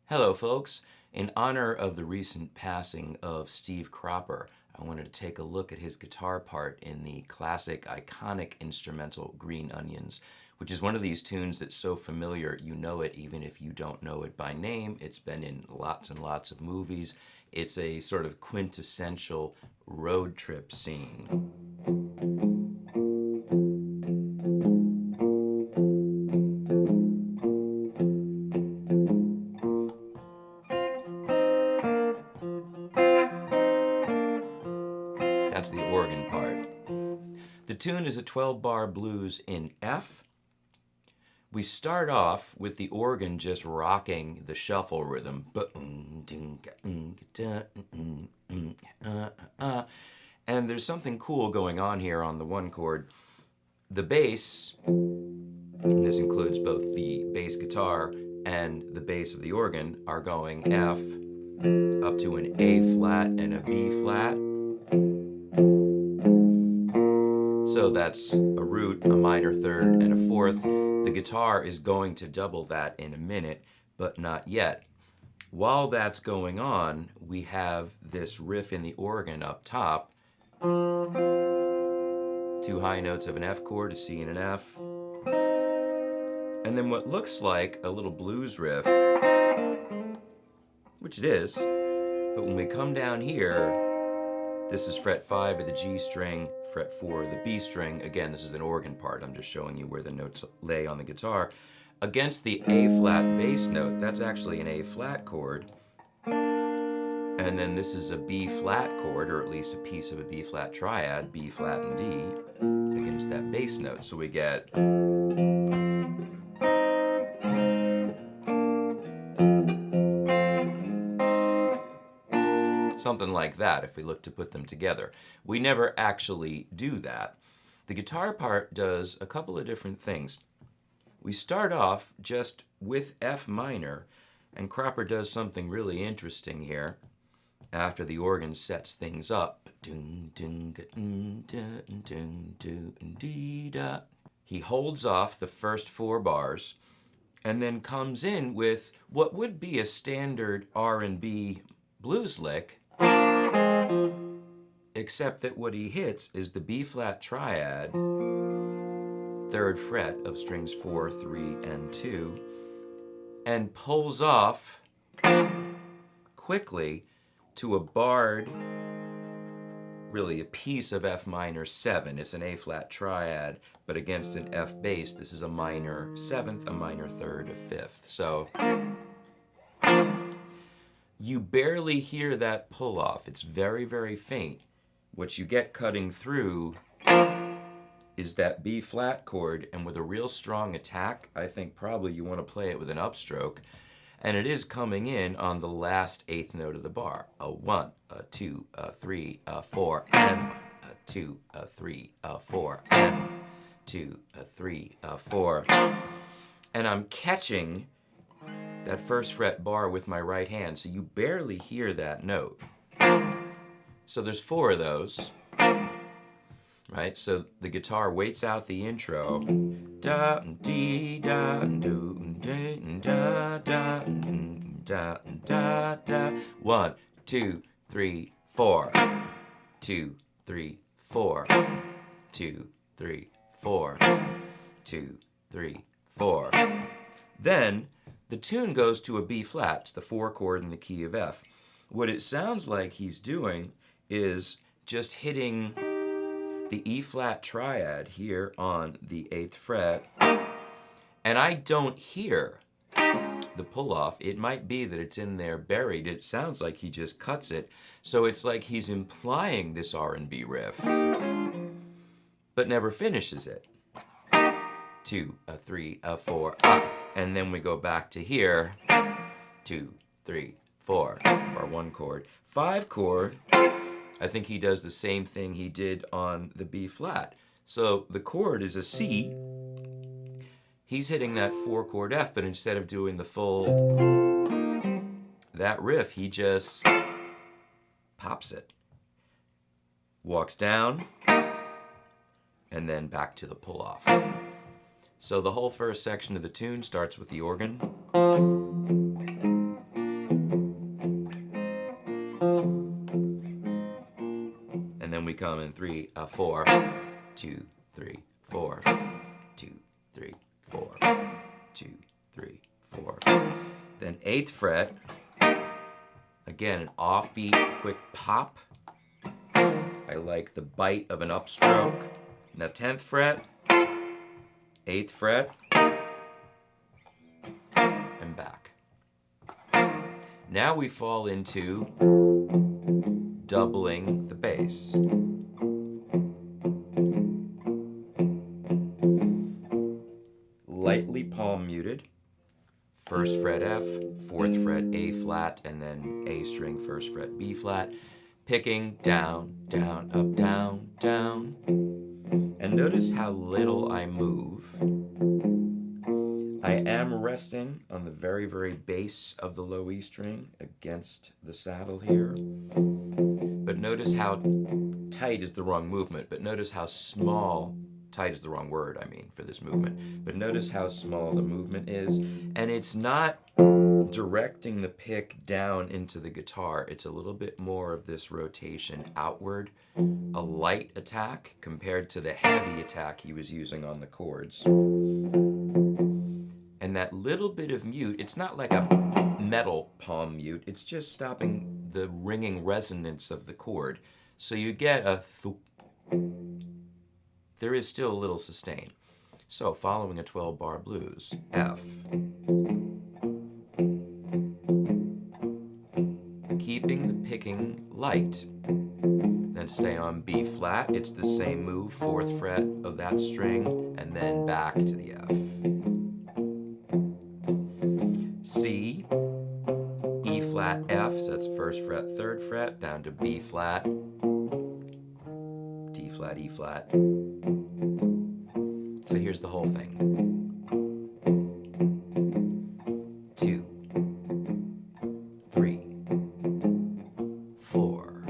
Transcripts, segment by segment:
Hello, folks. In honor of the recent passing of Steve Cropper, I wanted to take a look at his guitar part in the classic, iconic instrumental Green Onions, which is one of these tunes that's so familiar you know it even if you don't know it by name. It's been in lots and lots of movies. It's a sort of quintessential road trip scene. That's the organ part. The tune is a 12-bar blues in F. We start off with the organ just rocking the shuffle rhythm. And there's something cool going on here on the one chord. The bass, and this includes both the bass guitar and the bass of the organ, are going F up to an A flat and a B flat. So that's a root, a minor third, and a fourth. The guitar is going to double that in a minute, but not yet. While that's going on, we have this riff in the organ up top. Two high notes of an F chord, a C and an F. And then what looks like a little blues riff, which it is, but when we come down here, this is fret 5 of the G string, fret 4 of the B string. Again, this is an organ part. I'm just showing you where the notes lay on the guitar. Against the A flat bass note, that's actually an A flat chord. And then this is a B flat chord, or at least a piece of a B flat triad, B flat and D, against that bass note. So we get something like that if we look to put them together. We never actually do that. The guitar part does a couple of different things. We start off just with F minor, and Cropper does something really interesting here after the organ sets things up. He holds off the first 4 bars and then comes in with what would be a standard R&B blues lick, except that what he hits is the B flat triad, 3rd fret of strings 4, 3, and 2, and pulls off quickly to a barred, really a piece of F minor 7. It's an A flat triad, but against an F bass, this is a minor 7th, a minor 3rd, a 5th. So you barely hear that pull off. It's very, very faint. What you get cutting through is that B flat chord, and with a real strong attack, I think probably you want to play it with an upstroke, and it is coming in on the last 8th note of the bar. A 1, a 2, a 3, a 4, and 1, a 2, a 3, a 4, and 2, a 3, a 4. And I'm catching that 1st fret bar with my right hand, so you barely hear that note. So there's 4 of those, right? So the guitar waits out the intro. Da dee da do da da da da da. 1, 2, 3, 4. 2, 3, 4. 2, 3, 4. 2, 3, 4. Then the tune goes to a B flat. It's the 4 chord in the key of F. What it sounds like he's doing is just hitting the E flat triad here on the 8th fret, and I don't hear the pull off. It might be that it's in there buried. It sounds like he just cuts it, so it's like he's implying this R&B riff, but never finishes it. 2, a 3, a 4, up. And then we go back to here, 2, 3, 4 for our 1 chord. 5 chord, I think he does the same thing he did on the B flat. So the chord is a C. He's hitting that 4 chord F, but instead of doing the full, that riff, he just pops it. Walks down, and then back to the pull off. So the whole first section of the tune starts with the organ. common 3, 4, 2, 3, 4, 2, 3, 4, 2, 3, 4. Then 8th fret, again, an offbeat, quick pop. I like the bite of an upstroke. Now 10th fret, 8th fret, and back. Now we fall into doubling the bass. Lightly palm muted. 1st fret F, 4th fret A flat, and then A string, 1st fret B flat. Picking down, down, up, down, down. And notice how little I move. I am resting on the very, very base of the low E string against the saddle here. But notice how tight is the wrong movement, but notice how small, tight is the wrong word, I mean, for this movement. But notice how small the movement is. And it's not directing the pick down into the guitar. It's a little bit more of this rotation outward, a light attack compared to the heavy attack he was using on the chords. And that little bit of mute, it's not like a metal palm mute, it's just stopping the ringing resonance of the chord. So you get a thoop. There is still a little sustain. So following a 12-bar blues, F. Keeping the picking light. Then stay on B flat, it's the same move, 4th fret of that string, and then back to the F. C, E flat, F, so that's 1st fret, 3rd fret, down to B flat, D flat, E flat. So here's the whole thing. 2, 3, 4.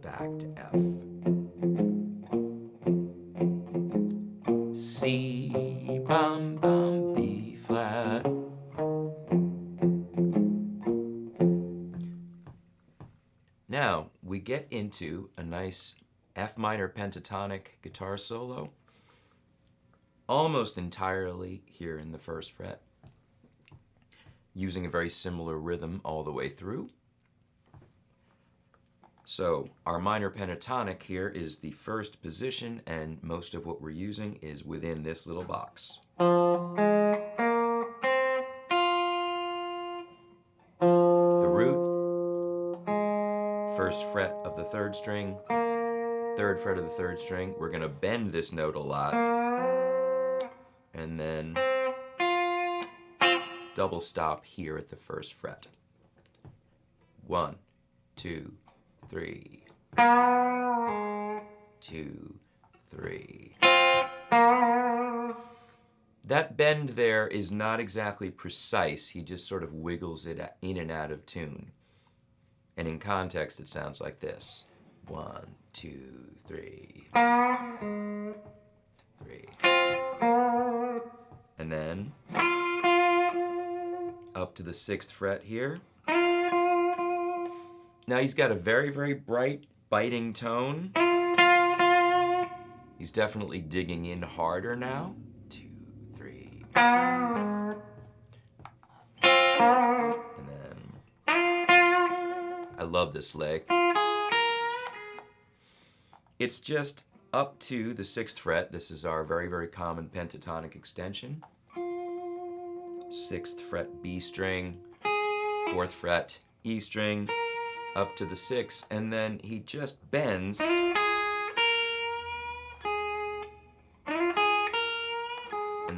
Back to F. C, bum, bum, B flat. Now we get into a nice F minor pentatonic guitar solo, almost entirely here in the 1st fret, using a very similar rhythm all the way through. So our minor pentatonic here is the 1st position, and most of what we're using is within this little box. The root, 1st fret of the 3rd string, 3rd fret of the 3rd string. We're going to bend this note a lot, and then double stop here at the 1st fret. 1, 2, 3, 2, 3. That bend there is not exactly precise. He just sort of wiggles it in and out of tune. And in context, it sounds like this. 1, 2, 3. 3. And then up to the 6th fret here. Now he's got a very, very bright, biting tone. He's definitely digging in harder now. 2, 3. And then, I love this lick. It's just up to the 6th fret. This is our very, very common pentatonic extension. 6th fret B string, 4th fret E string, up to the 6th, and then he just bends and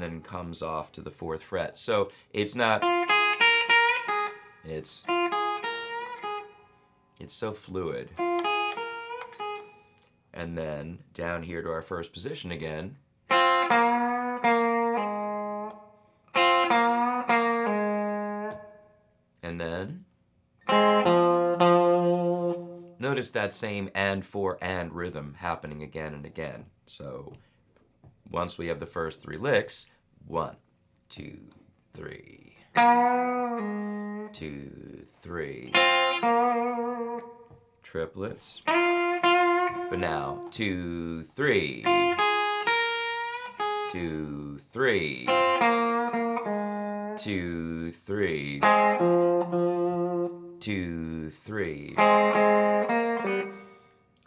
then comes off to the 4th fret. So it's not, it's so fluid. And then down here to our 1st position again. And then notice that same and, for, and rhythm happening again and again. So once we have the first 3 licks, 1, 2, 3. 2, 3. Triplets. But now 2, 3. 2, 3. 2, 3. 2, 3. A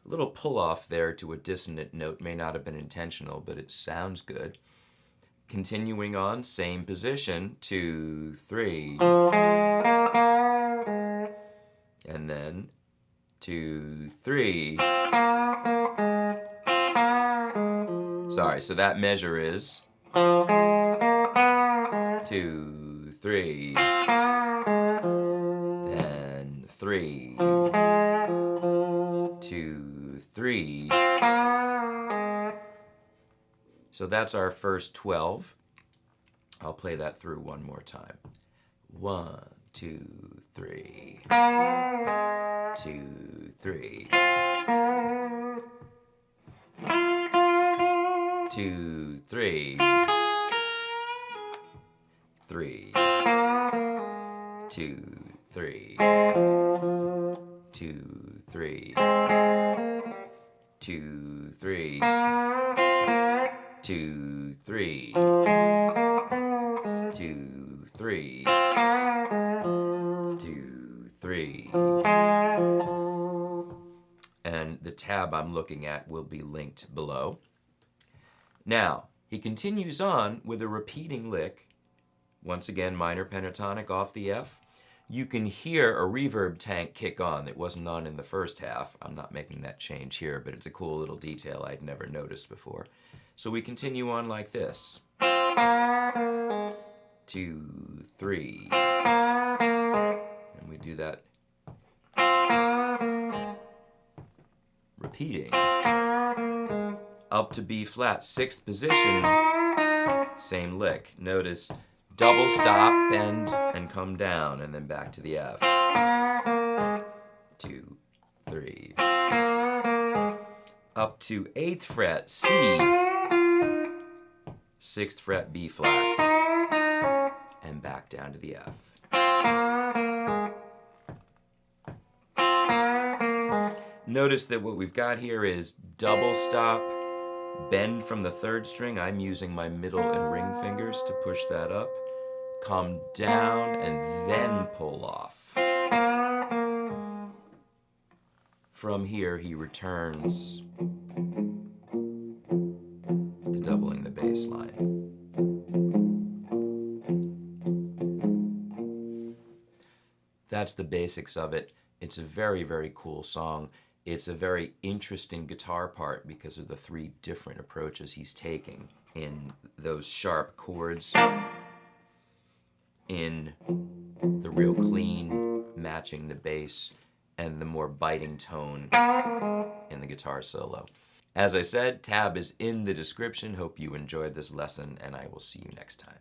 little pull off there to a dissonant note may not have been intentional, but it sounds good. Continuing on, same position, 2, 3. And then 2, 3. Sorry, so that measure is 2, 3. Then 3. 2, 3. So that's our first 12. I'll play that through one more time. 1, 2, 3. 2, 3. 2, 3. 3. 2, 3. 2, 3. 2, 3. 2, 3. 2, 3. 2, 3. And the tab I'm looking at will be linked below. Now, he continues on with a repeating lick. Once again, minor pentatonic off the F. You can hear a reverb tank kick on that wasn't on in the first half. I'm not making that change here, but it's a cool little detail I'd never noticed before. So we continue on like this. 2, 3. And we do that repeating. Up to B flat, 6th position, same lick. Notice double stop, bend, and come down, and then back to the F. 2, 3. Up to 8th fret, C. 6th fret, B flat, and back down to the F. Notice that what we've got here is double stop, bend from the 3rd string. I'm using my middle and ring fingers to push that up. Come down and then pull off. From here, he returns to doubling the bass line. That's the basics of it. It's a very, very cool song. It's a very interesting guitar part because of the 3 different approaches he's taking in those sharp chords, in the real clean matching the bass, and the more biting tone in the guitar solo. As I said, tab is in the description. Hope you enjoyed this lesson, and I will see you next time.